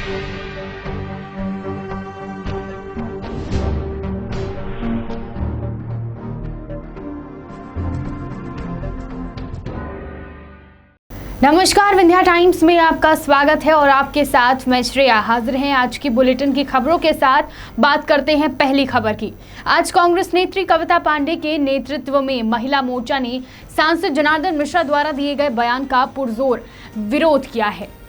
नमस्कार, विंध्या टाइम्स में आपका स्वागत है और आपके साथ मैं श्रेया हाजिर हैं आज की बुलेटिन की खबरों के साथ। बात करते हैं पहली खबर की। आज कांग्रेस नेत्री कविता पांडे के नेतृत्व में महिला मोर्चा ने सांसद जनार्दन मिश्रा द्वारा दिए गए बयान का पुरजोर विरोध किया है।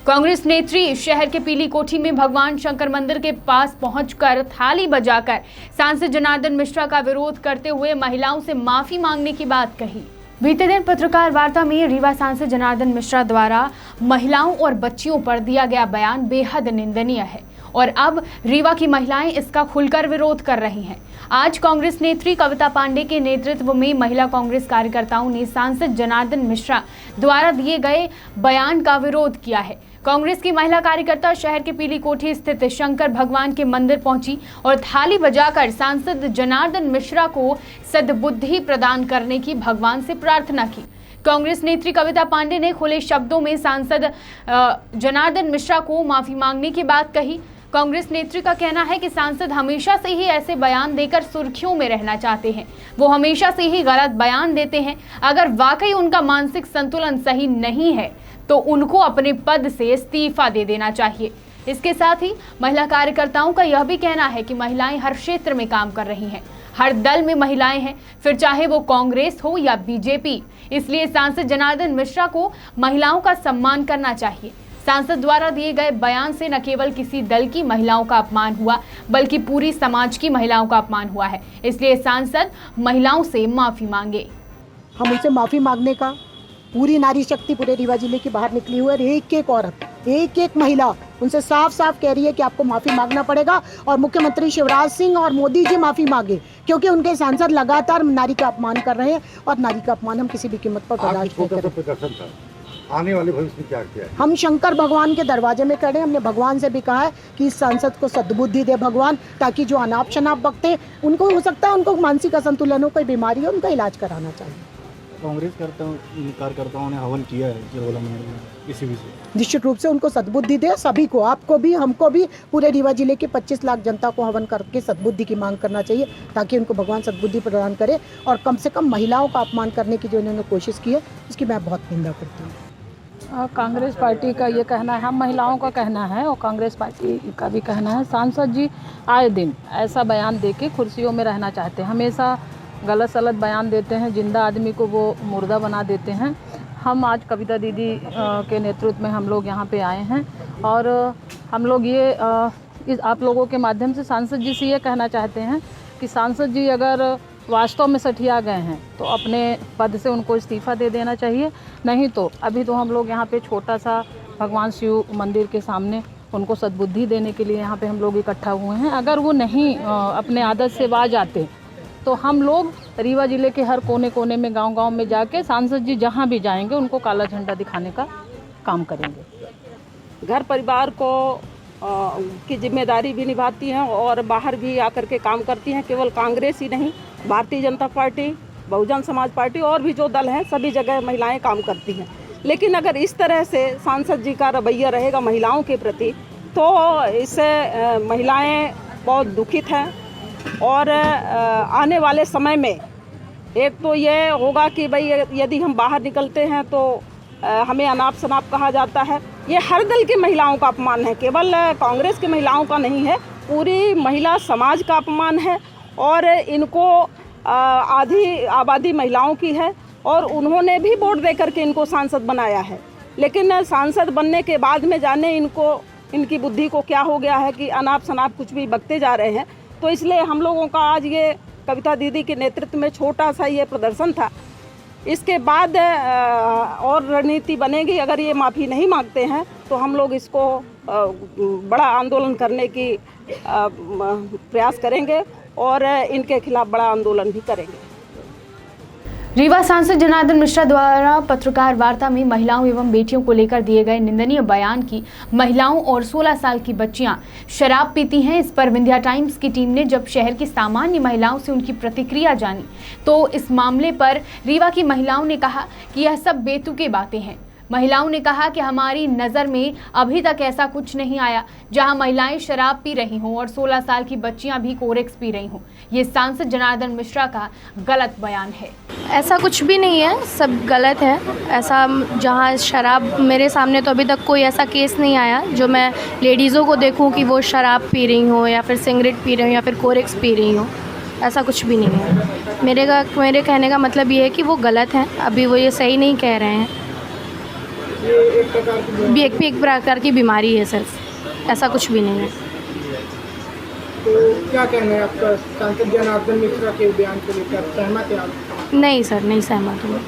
कांग्रेस नेत्री शहर के पीली कोठी में भगवान शंकर मंदिर के पास पहुंचकर थाली बजाकर सांसद जनार्दन मिश्रा का विरोध करते हुए महिलाओं से माफी मांगने की बात कही। बीते दिन पत्रकार वार्ता में रीवा सांसद जनार्दन मिश्रा द्वारा महिलाओं और बच्चियों पर दिया गया बयान बेहद निंदनीय है और अब रीवा की महिलाएं इसका खुलकर विरोध कर रही हैं। आज कांग्रेस नेत्री कविता पांडे के नेतृत्व में महिला कांग्रेस कार्यकर्ताओं ने सांसद जनार्दन मिश्रा द्वारा दिए गए बयान का विरोध किया है। कांग्रेस की महिला कार्यकर्ता शहर के पीली कोठी स्थित शंकर भगवान के मंदिर पहुंची और थाली बजाकर सांसद जनार्दन मिश्रा को सद्बुद्धि प्रदान करने की भगवान से प्रार्थना की। कांग्रेस नेत्री कविता पांडे ने खुले शब्दों में सांसद जनार्दन मिश्रा को माफी मांगने की बात कही। कांग्रेस नेत्री का कहना है कि सांसद हमेशा से ही ऐसे बयान देकर सुर्खियों में रहना चाहते हैं। वो हमेशा से ही गलत बयान देते हैं। अगर वाकई उनका मानसिक संतुलन सही नहीं है तो उनको अपने पद से इस्तीफा दे देना चाहिए। इसके साथ ही महिला कार्यकर्ताओं का यह भी कहना है कि महिलाएं हर क्षेत्र में काम कर रही हैं, हर दल में महिलाएं हैं, फिर चाहे वो कांग्रेस हो या बीजेपी। इसलिए सांसद जनार्दन मिश्रा को महिलाओं का सम्मान करना चाहिए। सांसद द्वारा दिए गए बयान से न केवल किसी दल की महिलाओं का अपमान हुआ बल्कि पूरी समाज की महिलाओं का अपमान हुआ है। इसलिए सांसद महिलाओं से माफी मांगे। हम उनसे माफी मांगने का पूरी नारी शक्ति पूरे रीवा जिले की बाहर निकली हुई है। एक एक औरत, एक एक महिला उनसे साफ साफ कह रही है कि आपको माफी मांगना पड़ेगा और मुख्यमंत्री शिवराज सिंह और मोदी जी माफी मांगे, क्योंकि उनके सांसद लगातार नारी का अपमान कर रहे हैं और नारी का अपमान हम किसी भी कीमत पर बर्दाश्त नहीं करेंगे। आने वाले भविष्य में क्या किया है? हम शंकर भगवान के दरवाजे में खड़े। हमने भगवान से भी कहा है कि इस सांसद को सद्बुद्धि दे भगवान, ताकि जो अनाप शनाप बकते उनको हो सकता है उनको मानसिक असंतुलन हो, कोई बीमारी हो, उनका इलाज कराना चाहिए। कांग्रेस कार्यकर्ताओं ने हवन किया है जरगोला मंदिर में, किसी भी से निश्चित रूप से उनको सद्बुद्धि दे। सभी को, आपको भी, हमको भी, पूरे रीवा जिले के 25 लाख जनता को हवन करके सद्बुद्धि की मांग करना चाहिए, ताकि उनको भगवान सद्बुद्धि प्रदान करे। और कम से कम महिलाओं का अपमान करने की जो इन्होंने कोशिश की है उसकी मैं बहुत निंदा करती हूँ। कांग्रेस पार्टी का ये कहना है, हम महिलाओं का कहना है और कांग्रेस पार्टी का भी कहना है, सांसद जी आए दिन ऐसा बयान दे के कुर्सियों में रहना चाहते हैं। हमेशा गलत सलत बयान देते हैं, जिंदा आदमी को वो मुर्दा बना देते हैं। हम आज कविता दीदी के नेतृत्व में हम लोग यहाँ पे आए हैं और हम लोग ये आप लोगों के माध्यम से सांसद जी से ये कहना चाहते हैं कि सांसद जी अगर वास्तव में सठिया गए हैं तो अपने पद से उनको इस्तीफ़ा दे देना चाहिए। नहीं तो अभी तो हम लोग यहाँ पे छोटा सा भगवान शिव मंदिर के सामने उनको सद्बुद्धि देने के लिए यहाँ पे हम लोग इकट्ठा हुए हैं। अगर वो नहीं अपने आदत से बाज आते तो हम लोग रीवा जिले के हर कोने कोने में, गांव-गांव में जाके सांसद जी जहां भी जाएंगे उनको काला झंडा दिखाने का काम करेंगे। घर परिवार को की जिम्मेदारी भी निभाती हैं और बाहर भी आकर के काम करती हैं। केवल कांग्रेस ही नहीं, भारतीय जनता पार्टी, बहुजन समाज पार्टी और भी जो दल हैं सभी जगह महिलाएं काम करती हैं। लेकिन अगर इस तरह से सांसद जी का रवैया रहेगा महिलाओं के प्रति तो इससे महिलाएं बहुत दुखित हैं। और आने वाले समय में एक तो ये होगा कि भाई यदि हम बाहर निकलते हैं तो हमें अनाप शनाप कहा जाता है। ये हर दल की महिलाओं का अपमान है, केवल कांग्रेस की महिलाओं का नहीं है, पूरी महिला समाज का अपमान है। और इनको आधी आबादी महिलाओं की है और उन्होंने भी वोट दे करके इनको सांसद बनाया है। लेकिन सांसद बनने के बाद में जाने इनकी बुद्धि को क्या हो गया है कि अनाप शनाप कुछ भी बकते जा रहे हैं। तो इसलिए हम लोगों का आज ये कविता दीदी के नेतृत्व में छोटा सा ये प्रदर्शन था। इसके बाद और रणनीति बनेगी। अगर ये माफ़ी नहीं मांगते हैं तो हम लोग इसको बड़ा आंदोलन करने की प्रयास करेंगे और इनके खिलाफ बड़ा आंदोलन भी करेंगे। रीवा सांसद जनार्दन मिश्रा द्वारा पत्रकार वार्ता में महिलाओं एवं बेटियों को लेकर दिए गए निंदनीय बयान की महिलाओं और 16 साल की बच्चियां शराब पीती हैं। इस पर विंध्या टाइम्स की टीम ने जब शहर की सामान्य महिलाओं से उनकी प्रतिक्रिया जानी तो इस मामले पर रीवा की महिलाओं ने कहा कि यह सब बेतुके बातें हैं। महिलाओं ने कहा कि हमारी नज़र में अभी तक ऐसा कुछ नहीं आया जहां महिलाएं शराब पी रही हों और 16 साल की बच्चियां भी कोरेक्स पी रही हों। ये सांसद जनार्दन मिश्रा का गलत बयान है। ऐसा कुछ भी नहीं है, सब गलत है। ऐसा जहाँ शराब मेरे सामने तो अभी तक कोई ऐसा केस नहीं आया जो मैं लेडीज़ों को देखूं कि वो शराब पी रही हो या फिर सिगरेट पी रही हो या फिर कोरेक्स पी रही हो। ऐसा कुछ भी नहीं है। मेरे कहने का मतलब ये है कि वो गलत हैं, अभी वो ये सही नहीं कह रहे हैं। ये एक प्रकार की बीमारी है सिर्फ, ऐसा कुछ भी नहीं है। तो क्या कहना है आपका सांसद जनार्दन मिश्रा के बयान को लेकर, सहमत है आप? नहीं सर, नहीं सहमत हूँ।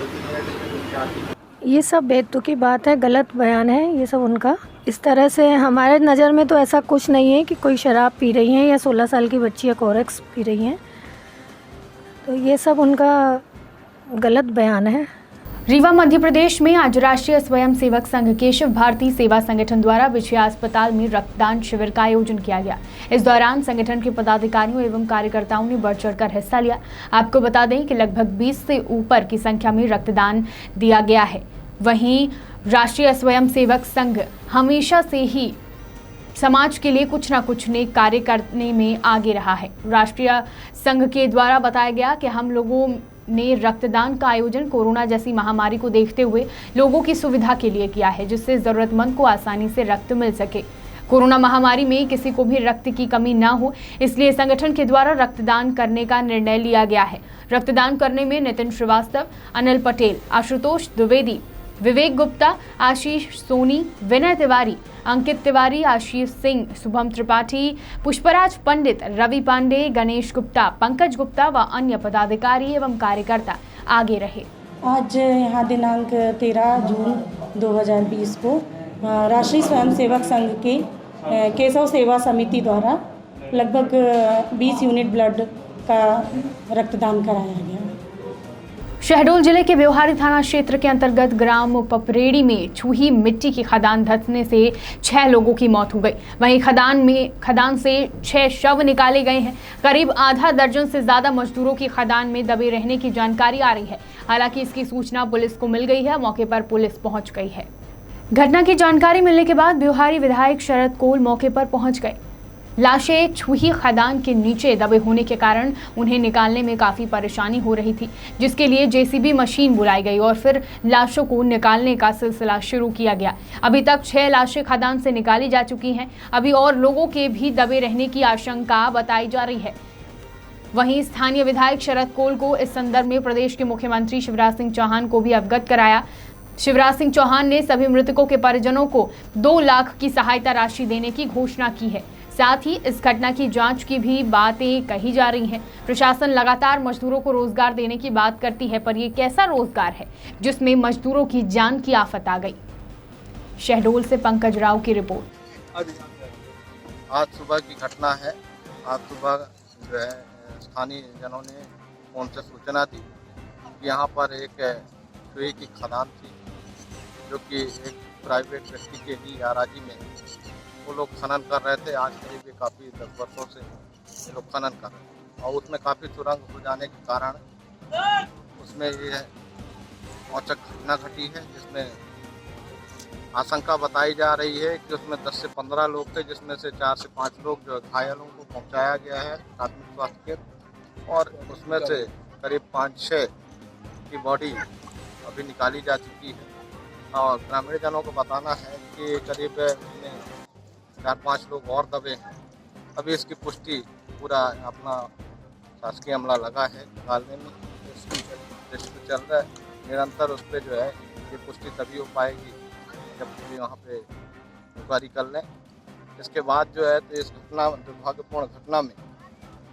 ये सब बेतुकी की बात है, गलत बयान है ये सब उनका। इस तरह से हमारे नज़र में तो ऐसा कुछ नहीं है कि कोई शराब पी रही हैं या 16 साल की बच्ची या कोरेक्स पी रही हैं, तो ये सब उनका गलत बयान है। रीवा मध्य प्रदेश में आज राष्ट्रीय स्वयंसेवक संघ केशव भारती सेवा संगठन द्वारा विजया अस्पताल में रक्तदान शिविर का आयोजन किया गया। इस दौरान संगठन के पदाधिकारियों एवं कार्यकर्ताओं ने बढ़ चढ़कर हिस्सा लिया। आपको बता दें कि लगभग 20 से ऊपर की संख्या में रक्तदान दिया गया है। वहीं राष्ट्रीय स्वयंसेवक संघ हमेशा से ही समाज के लिए कुछ न कुछ नेक कार्य करने में आगे रहा है। राष्ट्रीय संघ के द्वारा बताया गया कि हम लोगों ने रक्तदान का आयोजन कोरोना जैसी महामारी को देखते हुए लोगों की सुविधा के लिए किया है, जिससे जरूरतमंद को आसानी से रक्त मिल सके। कोरोना महामारी में किसी को भी रक्त की कमी ना हो, इसलिए संगठन के द्वारा रक्तदान करने का निर्णय लिया गया है। रक्तदान करने में नितिन श्रीवास्तव, अनिल पटेल, आशुतोष द्विवेदी, विवेक गुप्ता, आशीष सोनी, विनय तिवारी, अंकित तिवारी, आशीष सिंह, शुभम त्रिपाठी, पुष्पराज पंडित, रवि पांडे, गणेश गुप्ता, पंकज गुप्ता व अन्य पदाधिकारी एवं कार्यकर्ता आगे रहे। आज यहाँ दिनांक 13 जून 2020 को राष्ट्रीय स्वयंसेवक संघ के केशव सेवा समिति द्वारा लगभग 20 यूनिट ब्लड का रक्तदान कराया गया। शहडोल जिले के व्यवहारी थाना क्षेत्र के अंतर्गत ग्राम पपरेड़ी में छूही मिट्टी की खदान धंसने से 6 लोगों की मौत हो गई। वहीं खदान से 6 शव निकाले गए हैं। करीब आधा दर्जन से ज्यादा मजदूरों की खदान में दबे रहने की जानकारी आ रही है। हालांकि इसकी सूचना पुलिस को मिल गई है। मौके पर पुलिस पहुंच गई है। घटना की जानकारी मिलने के बाद व्यवहारी विधायक शरद कोल मौके पर पहुंच गए। लाशें छूही खदान के नीचे दबे होने के कारण उन्हें निकालने में काफ़ी परेशानी हो रही थी, जिसके लिए जेसीबी मशीन बुलाई गई और फिर लाशों को निकालने का सिलसिला शुरू किया गया। अभी तक 6 लाशें खदान से निकाली जा चुकी हैं। अभी और लोगों के भी दबे रहने की आशंका बताई जा रही है। वहीं स्थानीय विधायक शरद कोल को इस संदर्भ में प्रदेश के मुख्यमंत्री शिवराज सिंह चौहान को भी अवगत कराया। शिवराज सिंह चौहान ने सभी मृतकों के परिजनों को 2 लाख की सहायता राशि देने की घोषणा की है। साथ ही इस घटना की जांच की भी बातें कही जा रही हैं। प्रशासन लगातार मजदूरों को रोजगार देने की बात करती है, पर ये कैसा रोजगार है जिसमें मजदूरों की जान की आफत आ गई। शहडोल से पंकज राव की रिपोर्ट। आज सुबह की घटना है। आज सुबह जो है स्थानीय जनों ने फोन से सूचना दी कि यहाँ पर एक छुई की खदान थी, जो कि एक प्राइवेट व्यक्ति के ही आराजी में वो लोग खनन कर रहे थे। आज करीब काफ़ी 10 वर्षों से ये लोग खनन कर रहे थे और उसमें काफ़ी सुरंग हो जाने के कारण उसमें ये औचक घटना घटी है, जिसमें आशंका बताई जा रही है कि उसमें 10 से 15 लोग थे, जिसमें से 4 से 5 लोग जो घायलों को पहुंचाया गया है प्राथमिक स्वास्थ्य केंद्र, और उसमें से करीब 5-6 की बॉडी अभी निकाली जा चुकी है। और ग्रामीण जनों को बताना है कि करीब 4-5 लोग और दबे हैं। अभी इसकी पुष्टि पूरा अपना शासकीय अमला लगा है निकालने में, इसकी चल रहा है निरंतर। उस पर जो है ये पुष्टि तभी हो पाएगी जब भी वहाँ पे इंक्वायरी कर लें। इसके बाद जो है तो इस घटना दुर्भाग्यपूर्ण घटना में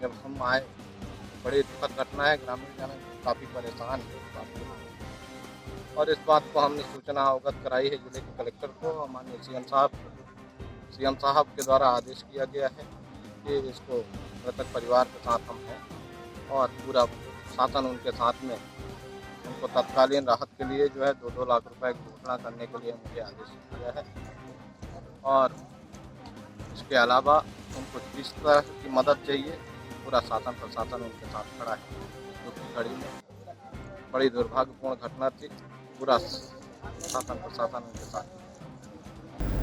जब हम आए, बड़ी दुखद घटना है। ग्रामीण जन काफ़ी परेशान है इस बात को, और इस बात को हमने सूचना अवगत कराई है जिले के कलेक्टर को। माननीय सीएम साहब के द्वारा आदेश किया गया है कि इसको मृतक परिवार के साथ हम हैं और पूरा शासन उनके साथ में उनको तत्कालीन राहत के लिए जो है 2-2 लाख रुपए की घोषणा करने के लिए मुझे आदेश दिया है। और इसके अलावा उनको जिस तरह की मदद चाहिए पूरा शासन प्रशासन उनके साथ खड़ा है। दुख की घड़ी में बड़ी दुर्भाग्यपूर्ण घटना थी। पूरा शासन प्रशासन उनके साथ।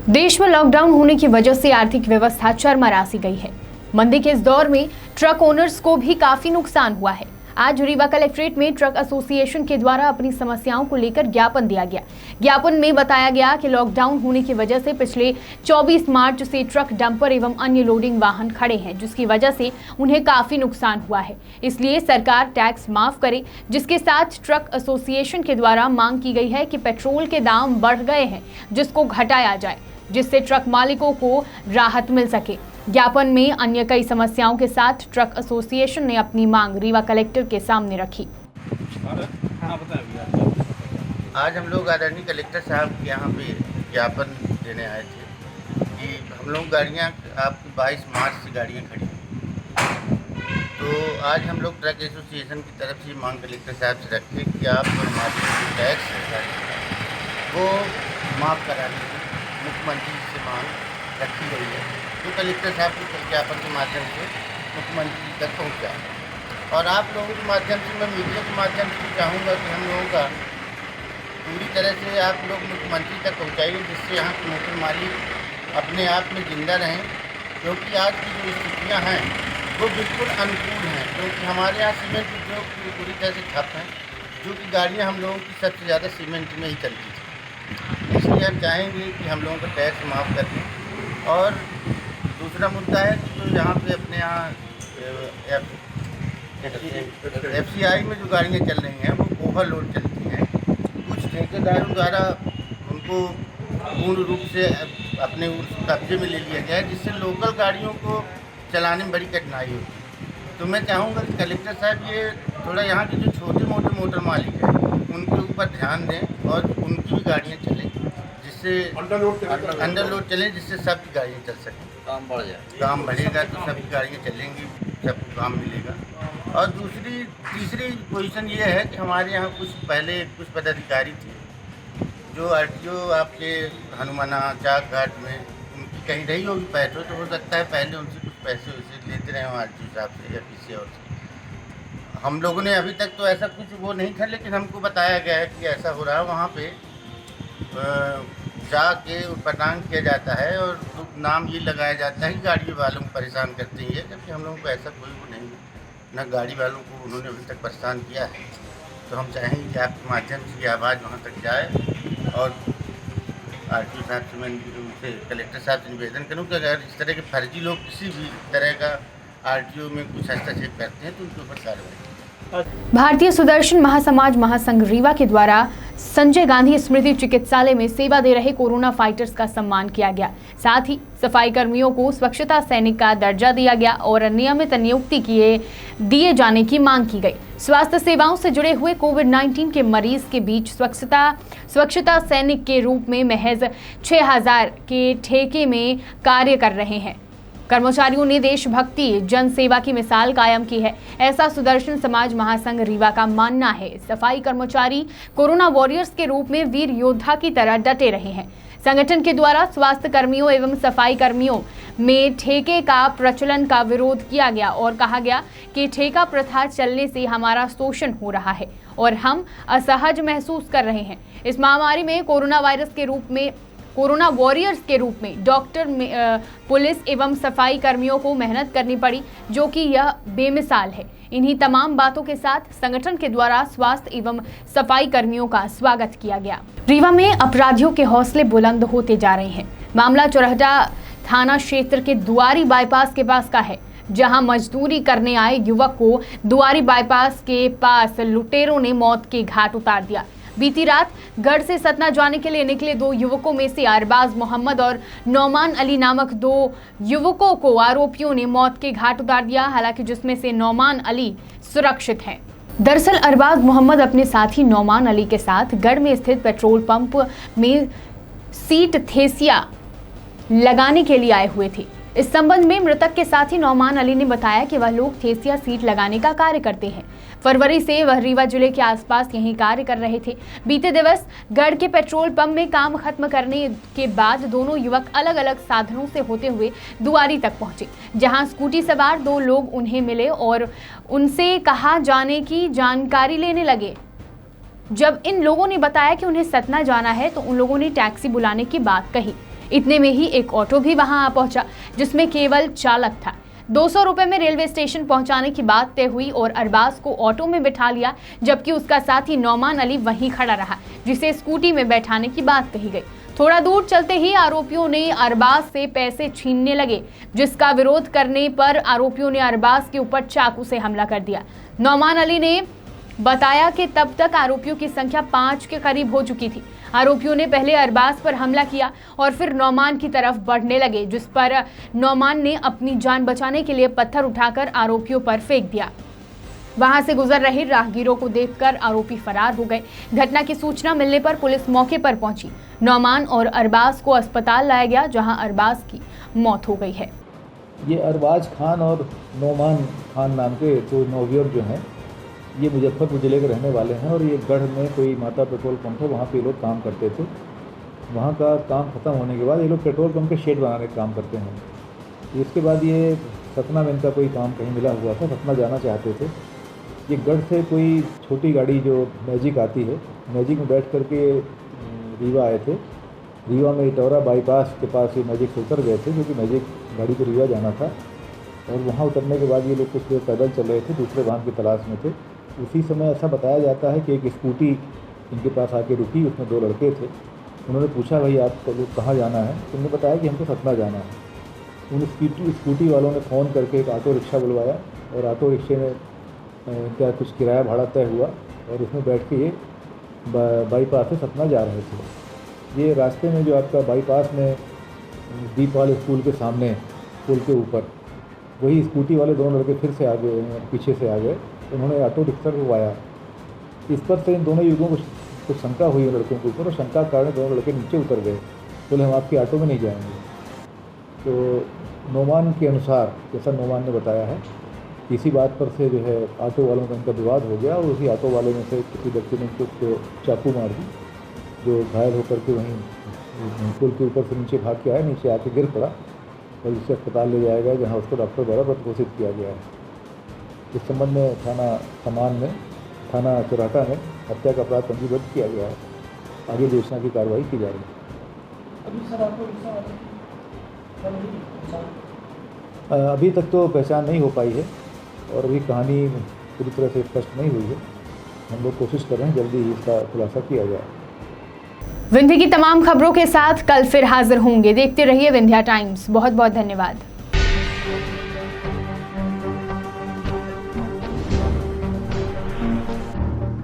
देश में लॉकडाउन होने की वजह से आर्थिक व्यवस्था चरमरा सी गई है। मंदी के इस दौर में ट्रक ओनर्स को भी काफी नुकसान हुआ है। आज रीवा कलेक्ट्रेट में ट्रक एसोसिएशन के द्वारा अपनी समस्याओं को लेकर ज्ञापन दिया गया। ज्ञापन में बताया गया कि लॉकडाउन होने की वजह से पिछले 24 मार्च से ट्रक, डंपर एवं अन्य लोडिंग वाहन खड़े हैं, जिसकी वजह से उन्हें काफी नुकसान हुआ है। इसलिए सरकार टैक्स माफ करे, जिसके साथ ट्रक एसोसिएशन के द्वारा मांग की गई है कि पेट्रोल के दाम बढ़ गए हैं, जिसको घटाया जाए, जिससे ट्रक मालिकों को राहत मिल सके। ज्ञापन में अन्य कई समस्याओं के साथ ट्रक एसोसिएशन ने अपनी मांग रीवा कलेक्टर के सामने रखी। आज हम लोग आदरणीय कलेक्टर साहब के यहाँ पे ज्ञापन देने आए थे कि हम लोग गाड़ियाँ आपकी 22 मार्च से गाड़ियाँ खड़ी हैं। तो आज हम लोग ट्रक एसोसिएशन की तरफ से मांग कलेक्टर साहब से रखे कि आप हमारी जो टैक्स है वो माफ़ कराने की मुख्यमंत्री से मांग रखी गई है। तो कलेक्टर साहब के ज्ञापन के माध्यम से मुख्यमंत्री तक पहुँचा। और आप लोगों के माध्यम से, मैं मीडिया के माध्यम से चाहूँगा कि हम लोगों का पूरी तरह से आप लोग मुख्यमंत्री तक पहुँचाइए, जिससे यहाँ के मोटर मालिक अपने आप में जिंदा रहें। क्योंकि आज की जो स्थितियाँ हैं वो बिल्कुल अनुकूल हैं, क्योंकि हमारे यहाँ सीमेंट उद्योग पूरी तरह से ठप हैं, जो कि गाड़ियाँ हम लोगों की सबसे ज़्यादा सीमेंट में ही चलती थी। इसलिए हम चाहेंगे कि हम लोगों का टैक्स माफ़ कर दें। और दूसरा मुद्दा है कि जो यहाँ पे अपने यहाँ FCI में जो गाड़ियाँ चल रही हैं वो ओवरलोड चलती हैं। कुछ ठेकेदारों द्वारा उनको पूर्ण रूप से अपने कब्जे में ले लिया गया है, जिससे लोकल गाड़ियों को चलाने में बड़ी कठिनाई होती है। तो मैं चाहूँगा कि कलेक्टर साहब ये थोड़ा यहाँ के जो छोटे मोटे मोटर मालिक हैं उनके ऊपर ध्यान दें और उनकी भी गाड़ियाँ चलें, जिससे अंडरलोड चलें, जिससे सबकी गाड़ियाँ चल सकें। काम बढ़ जाए, काम बढ़ेगा तो सबकी गाड़ियाँ चलेंगी, सबको काम मिलेगा। और तीसरी पोजीशन ये है कि हमारे यहाँ पहले कुछ पदाधिकारी थे जो RTO आपके हनुमाना चाक घाट में उनकी कहीं रही होगी पेट्रोल, तो हो सकता है पहले उनसे कुछ पैसे वैसे लेते रहे हों RTO साहब से या किसी और से। हम लोगों ने अभी तक तो ऐसा कुछ वो नहीं था, लेकिन हमको बताया गया है कि ऐसा हो रहा है। वहाँ पे जाके पटांग किया जाता है और नाम ये लगाया जाता है कि गाड़ी वालों को परेशान करते हैं, जबकि हम लोगों को ऐसा कोई वो नहीं है, ना गाड़ी वालों को उन्होंने अभी तक परेशान किया है। तो हम चाहेंगे कि आपके माध्यम से ये आवाज़ वहाँ तक जाए। और RTO साहब से मैं उनसे कलेक्टर साहब से निवेदन करूँ कि अगर इस तरह के फर्जी लोग किसी भी तरह का RTO में कुछ हस्तक्षेप करते हैं तो उनके ऊपर कार्रवाई। भारतीय सुदर्शन महासमाज महासंघ रीवा के द्वारा संजय गांधी स्मृति चिकित्सालय में सेवा दे रहे कोरोना फाइटर्स का सम्मान किया गया। साथ ही सफाई कर्मियों को स्वच्छता सैनिक का दर्जा दिया गया और नियमित नियुक्ति दिए जाने की मांग की गई। स्वास्थ्य सेवाओं से जुड़े हुए कोविड-19 के मरीज के बीच स्वच्छता सैनिक के रूप में महज 6000 के ठेके में कार्य कर रहे हैं। कर्मचारियों ने देशभक्ति जन सेवा की मिसाल कायम की है, ऐसा सुदर्शन समाज महासंघ रीवा का मानना है। सफाई कर्मचारी कोरोना वॉरियर्स के रूप में वीर योद्धा की तरह डटे रहे हैं। संगठन के द्वारा स्वास्थ्य कर्मियों एवं सफाई कर्मियों में ठेके का प्रचलन का विरोध किया गया और कहा गया कि ठेका प्रथा चलने से हमारा शोषण हो रहा है और हम असहज महसूस कर रहे हैं। इस महामारी में कोरोना वॉरियर्स के रूप में डॉक्टर, पुलिस एवं सफाई कर्मियों को मेहनत करनी पड़ी, जो कि यह बेमिसाल है। इन्हीं तमाम बातों के साथ संगठन के द्वारा स्वास्थ्य एवं सफाई कर्मियों का स्वागत किया गया। रीवा में अपराधियों के हौसले बुलंद होते जा रहे हैं। मामला चोरहटा थाना क्षेत्र के दुआरी बाईपास के पास का है, जहां मजदूरी करने आए युवक को दुआरी बाईपास के पास लुटेरों ने मौत के घाट उतार दिया। बीती रात गढ़ से सतना जाने के लिए निकले दो युवकों में से अरबाज मोहम्मद और नौमान अली नामक दो युवकों को आरोपियों ने मौत के घाट उतार दिया, हालांकि जिसमें से नौमान अली सुरक्षित हैं। दरअसल अरबाज मोहम्मद अपने साथी नौमान अली के साथ गढ़ में स्थित पेट्रोल पंप में सीट थेसिया लगाने के लिए आए हुए थे। इस संबंध में मृतक के साथी नौमान अली ने बताया कि वह लोग थेसिया सीट लगाने का कार्य करते हैं। फरवरी से वह रीवा जिले के आसपास यहीं कार्य कर रहे थे। बीते दिवस गढ़ के पेट्रोल पंप में काम खत्म करने के बाद दोनों युवक अलग अलग साधनों से होते हुए दुआरी तक पहुंचे, जहां स्कूटी सवार दो लोग उन्हें मिले और उनसे कहा जाने की जानकारी लेने लगे। जब इन लोगों ने बताया कि उन्हें सतना जाना है तो उन लोगों ने टैक्सी बुलाने की बात कही। इतने में ही एक ऑटो भी वहां आ पहुंचा जिसमें केवल चालक था। 200 रुपए में रेलवे स्टेशन पहुंचाने की बात तय हुई और अरबाज को ऑटो में बिठा लिया, जबकि उसका साथी नौमान अली वहीं खड़ा रहा जिसे स्कूटी में बैठाने की बात कही गई। थोड़ा दूर चलते ही आरोपियों ने अरबाज से पैसे छीनने लगे, जिसका विरोध करने पर आरोपियों ने अरबाज के ऊपर चाकू से हमला कर दिया। नौमान अली ने बताया कि तब तक आरोपियों की संख्या 5 के करीब हो चुकी थी। आरोपियों ने पहले अरबाज पर हमला किया और फिर नौमान की तरफ बढ़ने लगे, जिस पर नौमान ने अपनी जान बचाने के लिए पत्थर उठाकर आरोपियों पर फेंक दिया। वहां से गुजर रहे राहगीरों को देखकर आरोपी फरार हो गए। घटना की सूचना मिलने पर पुलिस मौके पर पहुंची। नौमान और अरबाज को अस्पताल लाया गया, जहां अरबाज की मौत हो गई है। ये अरबाज खान और नौमान खान नाम के दो नौयुवक जो हैं, ये मुजफ्फरपुर ज़िले के रहने वाले हैं और ये गढ़ में कोई माता पेट्रोल पंप है, वहाँ पे ये लोग काम करते थे। वहाँ का काम ख़त्म होने के बाद ये लोग पेट्रोल पंप के शेड बनाने का काम करते हैं। इसके बाद ये सतना में इनका कोई काम कहीं मिला हुआ था, सतना जाना चाहते थे। ये गढ़ से कोई छोटी गाड़ी जो मैजिक आती है, मैजिक में बैठ करके रीवा आए थे। रीवा में इटौरा बाईपास के पास ये मैजिक से उतर गए थे, क्योंकि मैजिक गाड़ी को रीवा जाना था। और वहाँ उतरने के बाद ये लोग कुछ देर पैदल चल रहे थे, दूसरे वाहन की तलाश में थे। उसी समय ऐसा बताया जाता है कि एक स्कूटी इनके पास आके रुकी, उसमें 2 लड़के थे। उन्होंने पूछा, भाई आपको लोग कहाँ जाना है? तो उन्होंने बताया कि हमको सतना जाना है। उन स्कूटी वालों ने फ़ोन करके एक ऑटो रिक्शा बुलवाया और ऑटो रिक्शे में क्या कुछ किराया भाड़ा तय हुआ और उसमें बैठ के ये बाईपास से सतना जा रहे थे। ये रास्ते में जो आपका बाईपास में दीपवाल स्कूल के सामने पुल के ऊपर वही स्कूटी वाले 2 लड़के फिर से आगे पीछे से आ गए। उन्होंने ऑटो रिक्शा रुकवाया। इस पर से इन दोनों युवकों को कुछ शंका हुई लड़कों के ऊपर और शंका के कारण दोनों लड़के नीचे उतर गए। बोले हम आपकी ऑटो में नहीं जाएंगे। तो नौमान के अनुसार, जैसा नौमान ने बताया है, इसी बात पर से जो है ऑटो वालों का इनका विवाद हो गया और उसी ऑटो वाले में से किसी व्यक्ति ने उसको चाकू मार दी, जो घायल होकर के वहीं पुल के ऊपर से नीचे भाग के आया, नीचे आके गिर पड़ा और जिसे अस्पताल ले जाया गया, जहाँ उसको डॉक्टर द्वारा मृत घोषित किया गया है। इस संबंध में थाना चौराटा में हत्या का अपराध पंजीबद्ध किया गया है। आगे दूसरा की कार्रवाई की जा रही है। अभी तक तो पहचान नहीं हो पाई है और अभी कहानी पूरी तरह से स्पष्ट नहीं हुई है। हम लोग कोशिश कर रहे हैं जल्दी ही इसका खुलासा किया जाए। विंध्य की तमाम खबरों के साथ कल फिर हाजिर होंगे। देखते रहिए विंध्या टाइम्स। बहुत बहुत धन्यवाद।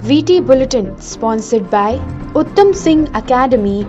VT Bulletin sponsored by Uttam Singh Academy,